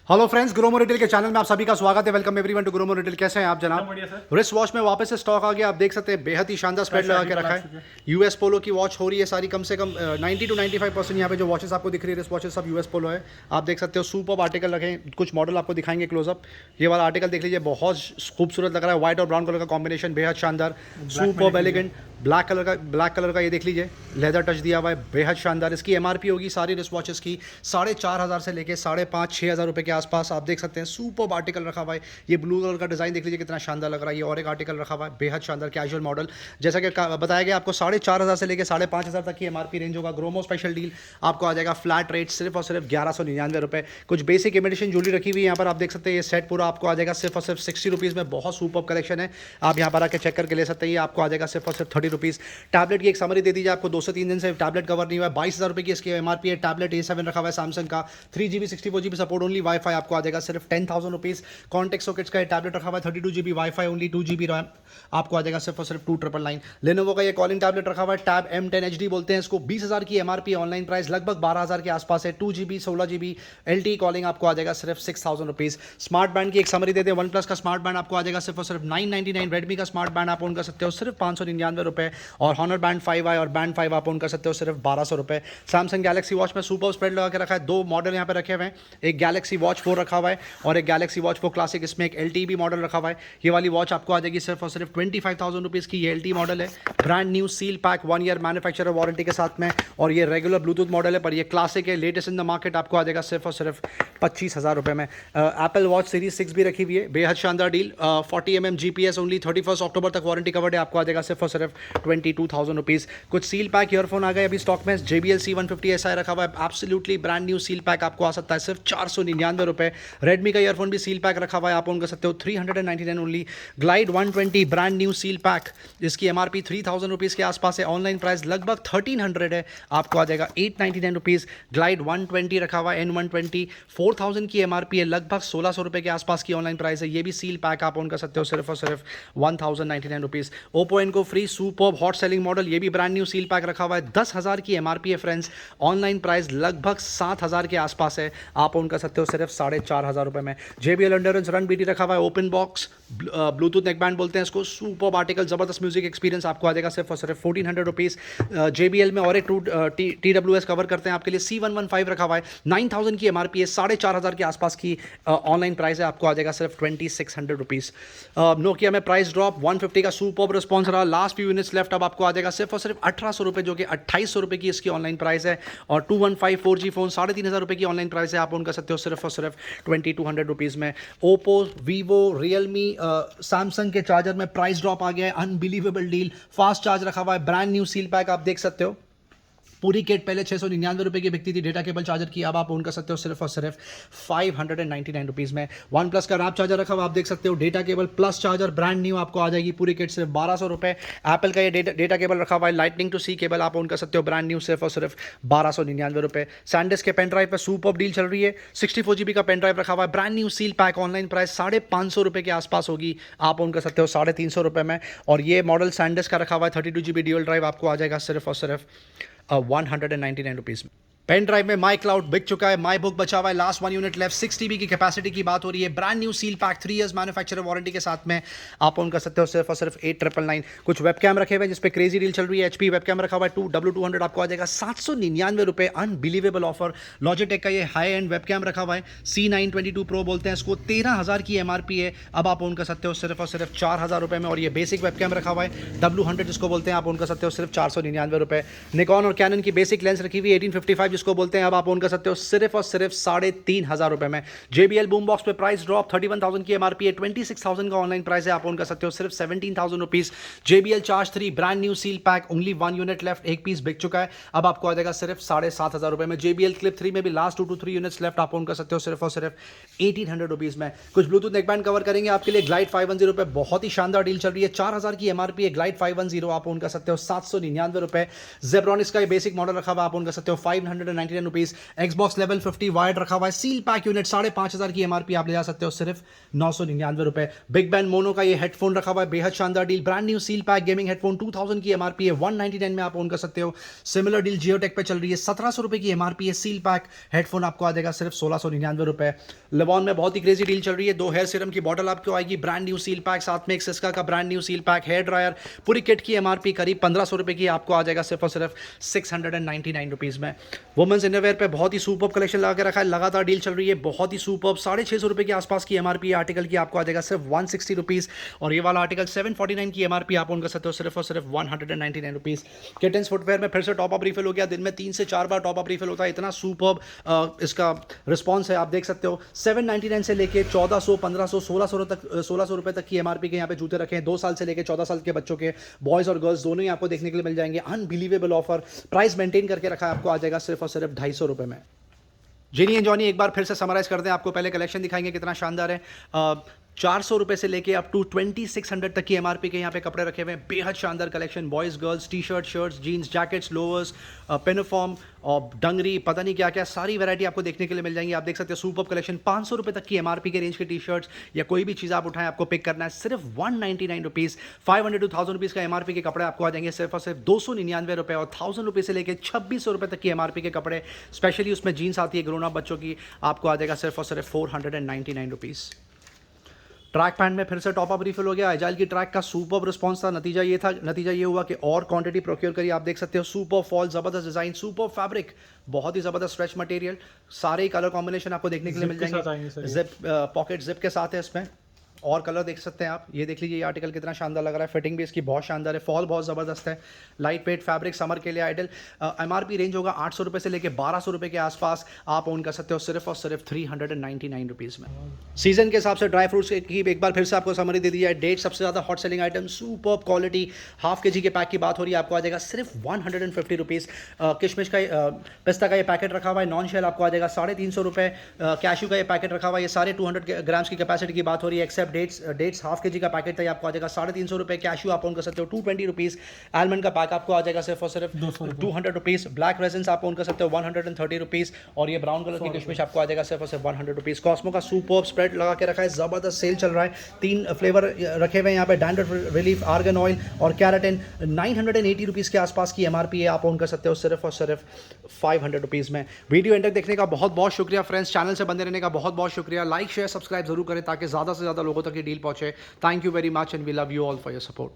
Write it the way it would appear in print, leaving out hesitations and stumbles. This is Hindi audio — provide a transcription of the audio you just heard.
हेलो फ्रेंड्स, ग्रोमो रिटेल के चैनल में आप सभी का स्वागत है। Welcome everyone to Gromo retail. कैसे हैं आप जनाब? बढ़िया सर। रिस्ट वॉच में वापस से स्टॉक आ गया। आप देख सकते हैं बेहद ही शानदार स्प्रेड लगा के रखा है। यूएस पोलो की वॉच हो रही है सारी, कम से कम 90 to 95% यहाँ पे जो वॉचेस आपको दिख रही है रिस्ट वॉचेस सब यूएस पोलो है। आप देख सकते हो सुपर्ब आर्टिकल रखे हैं। कुछ मॉडल आपको दिखाएंगे क्लोजअप। ये वाला आर्टिकल देख लीजिए, बहुत खूबसूरत लग रहा है। व्हाइट और ब्राउन कलर का कॉम्बिनेशन बेहद शानदार, सुपर्ब एलिगेंट। ब्लैक कलर का ये देख लीजिए, लेदर टच दिया हुआ है, बेहद शानदार। इसकी एमआरपी होगी सारी रिस्ट वॉचेस की 4,500 से लेके 5,500-6,000 रुपये के आसपास। आप देख सकते हैं सुपर्ब आर्टिकल रखा हुआ है। ये ब्लू कलर का डिज़ाइन देख लीजिए कितना शानदार लग रहा है। ये और एक आर्टिकल रखा हुआ है, बेहद शानदार कैजुअल मॉडल। जैसा कि बताया गया आपको 4,500 से लेकर 5,500 तक की एमआरपी रेंज होगा। ग्रोमो स्पेशल डील आपको आ जाएगा फ्लैट रेट सिर्फ और सिर्फ 1,199 रुपये। कुछ बेसिक इमिटेशन ज्वेलरी रखी हुई है यहाँ पर। आप देख सकते हैं ये सेट पूरा आपको आ जाएगा सिर्फ और सिर्फ 60 रुपीज़ में। बहुत सुपर्ब कलेक्शन है, आप यहाँ पर आकर चेक करके ले सकते हैं। ये आपको आ जाएगा सिर्फ और सिर्फ 30 रुपीज़। टैबलेट की एक समरी दे दीजिए, आपको 2 से 3 दिन से टैबलेट कवर नहीं हुआ है। 22,000 रुपये की इसकी एमआरपी है। टैबलेट A7 रखा हुआ है सैमसंग का, 3GB 64GB support only. Wifi आपको आ जाएगा सिर्फ 10,000 रुपीज़। कॉन्टेक्ट सॉकेट्स का टैबलेट रखा हुआ है, 32GB wifi only, 2GB RAM आपको आ जाएगा सिर्फ और सिर्फ 2,999। लेनोवो का ये कॉलिंग टैबलेट रखा हुआ है, टैब M10 HD बोलते हैं इसको। 20,000 की एमआरपी, ऑनलाइन प्राइस लगभग 12,000 के आसपास है। 2GB 16GB LTE कॉलिंग आपको आ जाएगा सिर्फ 6,000 रुपीज़। स्मार्ट बैंड की एक समरी देते हैं। वन प्लस का स्मार्ट बैंड आपको आ जाएगा सिर्फ और सिर्फ 999। रेडमी का स्मार्ट बैंड आप ओन कर सकते हो सिर्फ 599 रुपये। और हॉनर बैंड 5i और बैंड 5 आप ओन कर सकते हो सिर्फ 1,200 रुपये। सैमसंग गैलेक्सी वॉच में सुपर स्प्रेड लगा के रखा है। 2 मॉडल यहाँ पे रखे हुए हैं, एक गैलेक्सी वॉच 4 रखा हुआ है और एक गैलेक्सी वॉच 4 क्लासिक। इसमें एक LTE भी मॉडल रखा हुआ है। ये वाली वॉच आपको आ जाएगी सिर्फ और सिर्फ 25,000 रुपीज़ की। ये LTE मॉडल है, brand new seal pack, 1 year manufacturer warranty के साथ में। और ये रेगुलर ब्लूटूथ मॉडल है, पर ये क्लासिक है, लेटेस्ट इन द मार्केट। आपको आ जाएगा सिर्फ और सिर्फ 25,000 रुपये में। एप्पल वॉच सीरीज 6 भी रखी हुई है, बेहद शानदार डील। 40mm GPS ओनली, 31 अक्टूबर तक वारंटी कवर्ड है। आपको आ जाएगा सिर्फ और सिर्फ 22,000 रुपीज़। कुछ सील पैक ईयरफोन आ गए अभी स्टॉक में। JBL C150 SI रखा हुआ है, absolutely brand new seal pack आपको आ सकता है सिर्फ 499 रुपये। रेडमी का ईयरफोन भी सील पैक रखा हुआ है, आप ओन कर सकते हो 399 only. Glide 120 brand new seal pack, जिसकी एमआरपी 3,000 रुपीज़ के आसपास है, ऑनलाइन प्राइस लगभग 1,300 है, आपको आ जाएगा 899 रुपीज़। ग्लाइड 120 रखा हुआ है, N120, 4,000 की एमआरपी है, लगभग 1,600 रुपये के आसपास की ऑनलाइन प्राइस है। ये भी सील पैक आप ओन कर सकते हो सिर्फ और सिर्फ 1,099 रुपीज़। ओप्पो इनको free superb hot selling model, ये भी ब्रांड न्यू सील पैक रखा हुआ है। 10,000 की एमआरपी है फ्रेंड्स, ऑनलाइन प्राइस लगभग 7,000 के आसपास है, आप ओन कर सकते हो सिर्फ 4,500 रुपये में। JBL एंड्योरेंस रन BT रखा हुआ है, ओपन बॉक्स ब्लूटूथ नेकबैंड बोलते हैं इसको। सुपर्ब आर्टिकल, जबरदस्त म्यूजिक एक्सपीरियंस, आपको आ जाएगा सिर्फ और सिर्फ 1,400 रुपीज़। JBL में और एक TWS कवर करते हैं आपके लिए, C115 रखा हुआ है, 9,000 की एमआरपी है, 4,500 के आसपास की ऑनलाइन प्राइस है, आपको आ जाएगा सिर्फ 2,600 रुपीज़। नोकिया में प्राइस ड्रॉप, 150 का सुपर्ब रिस्पॉन्स रहा, लास्ट फ्यू यूनिट्स लेफ्ट। अब आपको आ जाएगा सिर्फ और सिर्फ 1,800 रुपये, जो कि 2,800 रुपये की इसकी ऑनलाइन प्राइस है। और 215 4G फोन 3,500 रुपये की ऑनलाइन प्राइस है, आप उनका सकते हो सिर्फ और सिर्फ 2,200 रुपीज़ में। ओप्पो, वीवो, रियलमी, सैमसंग के चार्जर में प्राइस ड्रॉप आ गया है, अनबिलीवेबल डील। फास्ट चार्ज रखा हुआ है, ब्रांड न्यू सील पैक, आप देख सकते हो। पूरी किट पहले 699 रुपये की बिकती थी डेटा केबल चार्जर की, अब आप ओन कर सकते हो सिर्फ और सिर्फ 599 रुपीज़ में। वन प्लस का रैप चार्जर रखा हुआ, आप देख सकते हो, data cable plus charger brand new आपको आ जाएगी पूरी किट सिर्फ 1,200 रुपये। एप्पल का ये डेटा केबल रखा हुआ है, लाइटनिंग टू सी केबल, आप ओन कर सकते हो ब्रांड न्यू सिर्फ और सिर्फ 1,299 रुपये। सैंडिस्क के पेन ड्राइव पर सुपर्ब डील चल रही है, 64GB का पेन ड्राइव रखा हुआ है, brand new seal pack, online price 550 रुपये के आसपास होगी, आप ओन कर सकते हो 350 रुपये में। और ये मॉडल सैंडिस्क का रखा हुआ है, 32GB ड्यूल ड्राइव, आपको आ जाएगा सिर्फ और सिर्फ 199 रुपीज़ में। पेन ड्राइव में माई क्लाउड बिक चुका है, माई बुक बचा हुआ है, लास्ट 1 यूनिट लेफ्ट, 6 TB की कैपेसिटी की बात हो रही है। Brand new seal pack, 3 years manufacturer warranty के साथ में, आप ऑन कर सकते हो सिर्फ और सिर्फ 8,999। कुछ वेब कैम रखे हुए हैं जिसपे क्रेजी डील चल रही है। HP वेब कैम रखा हुआ है, W200 आपको आ जाएगा 799 रुपये, अनबिलीवेबल ऑफर। लॉजिटेक का ये हाई एंड वेब कैम रखा हुआ है, C922 Pro बोलते हैं इसको, 13,000 की एमआरपी है, अब आप ऑन कर सकते हो सिर्फ और सिर्फ 4,000 रुपये में। और ये बेसिक वेब कैम रखा हुआ है, W100 जिसको बोलते हैं, आप ऑन कर सकते हो सिर्फ 499 रुपये। निकॉन और कैनन की बेसिक लेंस रखी हुई है, 1855 जिसको बोलते हैं, अब आप कर सकते हो सिर्फ और सिर्फ 3,500 रुपए में। JBL बूम बॉक्स पे प्राइस ड्रॉप, 31,000 की एमआरपी है, 26,000 का ऑनलाइन प्राइस है, आप ओन कर सकते हो सिर्फ 17,000 rupees. JBL charge 3 brand new seal pack, only 1 unit left, एक पीस बिक चुका है, अब आपको आ जाएगा सिर्फ 7,500 रुपए में। JBL क्लिप 3 में भी लास्ट 2 to 3 यूनिट्स लेफ्ट, आप ओन कर सकते हो सिर्फ और सिर्फ 1,800 रुपीज में। कुछ ब्लूटूथ नेकबैंड कवर करेंगे आपके लिए, ग्लाइड 510 पे बहुत ही शानदार डील चल रही है, 4,000 की एमआरपी है, ग्लाइड 510 आप ओन कर सकते हो 799 रुपए। जेब्रॉनिक्स का बेसिक मॉडल रखा हुआ, आप ओन कर सकते हो 500 699 रुपीज़। Xbox लेवल 50 वायर्ड रखा हुआ है, सील पैक यूनिट 5,500 की MRP आप ले जा सकते हो सिर्फ 999 रुपये। बिग बैन मोनो का ये हेडफोन रखा हुआ है, बेहद शानदार deal, brand new seal pack gaming headphone 2000 की MRP है, 199 में आप ओन कर सकते हो। सिमिलर डील जियोटेक पे चल रही है, 1700 रुपये की MRP है, सील पैक हेडफोन आपको आ जाएगा सिर्फ 1699 रुपये। लिवॉन में बहुत ही क्रेजी डील चल रही है, 2 हेयर सीरम की बॉटल आपको आएगी, ब्रांड न्यू सील पैक, साथ में एक सिस्का का brand new seal pack, hair dryer, पूरी किट की MRP करीब 1500 रुपये की आपको आ जाएगा सिर्फ और सिर्फ 699 रुपीज़ में। वुमेंस इनरवेयर पे बहुत ही सुपर्ब कलेक्शन लगा के रखा है, लगातार डील चल रही है, बहुत ही सुपर्ब, 650 रुपये के आसपास की MRP आर्टिकल की आपको आ जाएगा सिर्फ 160 रुपीज़। और ये वाला आर्टिकल 749 की MRP आप ओन कर सकते हो सिर्फ और सिर्फ 199 रुपीज़। किटन्स फुटवेयर में फिर से टॉप अप रिफिल हो गया, दिन में 3 से 4 बार टॉप अप रिफिल होता है, इतना सुपर्ब इसका रिस्पॉन्स है, आप देख सकते हो। 799 से लेके 1400, 1500, 1600 रुपये तक की MRP के यहाँ पे जूते रखे हैं, 2 साल से लेके 14 साल के बच्चों के, बॉयज़ और गर्ल्स दोनों ही आपको देखने के लिए मिल जाएंगे। अनबिलीवेबल ऑफर, प्राइस मेंटेन करके रखा है, आपको आ जाएगा सिर्फ और सिर्फ 250 रुपये में। जिनी एंड जॉनी एक बार फिर से समराइज करते हैं, आपको पहले कलेक्शन दिखाएंगे कितना शानदार है। 400 रुपये से लेके अप टू 2600 तक की MRP के यहाँ पे कपड़े रखे हुए हैं, बेहद शानदार collection, boys girls, T shirt, shirts, jeans, jackets, lowers, pinafore और डंगरी, पता नहीं क्या क्या सारी वैरायटी आपको देखने के लिए मिल जाएंगी। आप देख सकते हो सुपर्ब कलेक्शन, 500 रुपये तक की MRP के रेंज के टी शर्ट्स या कोई भी चीज़ आप उठाएं, आपको पिक करना है सिर्फ 199 रुपीज़। 500 to 1000 रुपीज़ का MRP के कपड़े आपको आ जाएंगे सिर्फ और सिर्फ 299 रुपये। और 1000 रुपये से लेकर 2600 रुपये तक की MRP के कपड़े, स्पेशली उसमें जीन्स आती है ग्रोन अप बच्चों की, आपको आ जाएगा सिर्फ और सिर्फ 499 रुपीज़। ट्रैक पैंट में फिर से टॉप अप रिफिल हो गया, एजाइल की ट्रैक का सुपर्ब रिस्पांस था, नतीजा ये हुआ कि और क्वांटिटी प्रोक्योर करिए। आप देख सकते हो सुपर फॉल, जबरदस्त डिजाइन, सुपर फैब्रिक, बहुत ही जबरदस्त स्ट्रेच मटेरियल, सारे कलर कॉम्बिनेशन आपको देखने के लिए मिल जाएंगे। जिप पॉकेट जिप के साथ है इसमें, और कलर देख सकते हैं आप, ये देख लीजिए ये आर्टिकल कितना शानदार लग रहा है, फिटिंग भी इसकी बहुत शानदार है, फॉल बहुत ज़बरदस्त है, लाइट वेट फैब्रिक, समर के लिए आइडल। MRP रेंज होगा 800 रुपये से लेकर 1200 रुपये के आसपास, आप ओन कर सकते हो सिर्फ और सिर्फ 399 रुपीज़ में। सीजन के हिसाब से ड्राई फ्रूट्स की एक बार फिर से आपको समरी दे दी जाए। डेट सबसे ज़्यादा hot selling item, superb quality, ½ kg के पैक की बात हो रही है, आपको आ जाएगा सिर्फ 150 रुपीज़। किशमिश का पिस्ता का ये पैकेट रखा हुआ है, नॉन शेल, आपको आ जाएगा 350 रुपये। कैश्यू का ये पैकेट रखा हुआ है, ये सारे 200 ग्राम्स की कैपेसिटी की बात हो रही है, एक्सेप्ट डेट्स ½ kg का पैकेट था, आपको आ जाएगा 350 रुपये। कैश्यू आप ओन कर सकते हो 220 रुपीज़। आलमंड का पैक आपको आ जाएगा सिर्फ और सिर्फ 200 रुपीज़। ब्लैक रेजिन्स आप ओन कर सकते हो 130 रुपीज़। और ये ब्राउन कलर की किशमिश आपको आ जाएगा सिर्फ और सिर्फ 100 रुपीज़। कॉस्मो का सुपर्ब स्प्रेड लगा के रखा है, ज़बरदस्त सेल चल रहा है, 3 फ्लेवर रखे हुए हैं यहाँ पे, डैंड्रफ रिलीफ, आर्गन ऑयल और कैराटिन। 980 रुपीज़ के आसपास की MRP है, आप ओन कर सकते हो सिर्फ और सिर्फ 500 रुपीज़ में। वीडियो एंड तक देखने का बहुत बहुत शुक्रिया फ्रेंड्स, चैनल से बने रहने का बहुत बहुत शुक्रिया। लाइक शेयर सब्सक्राइब जरूर करें ताकि ज़्यादा से ज़्यादा लोगों तक ये डील पहुंचे। Thank you very much and we love you all for your support.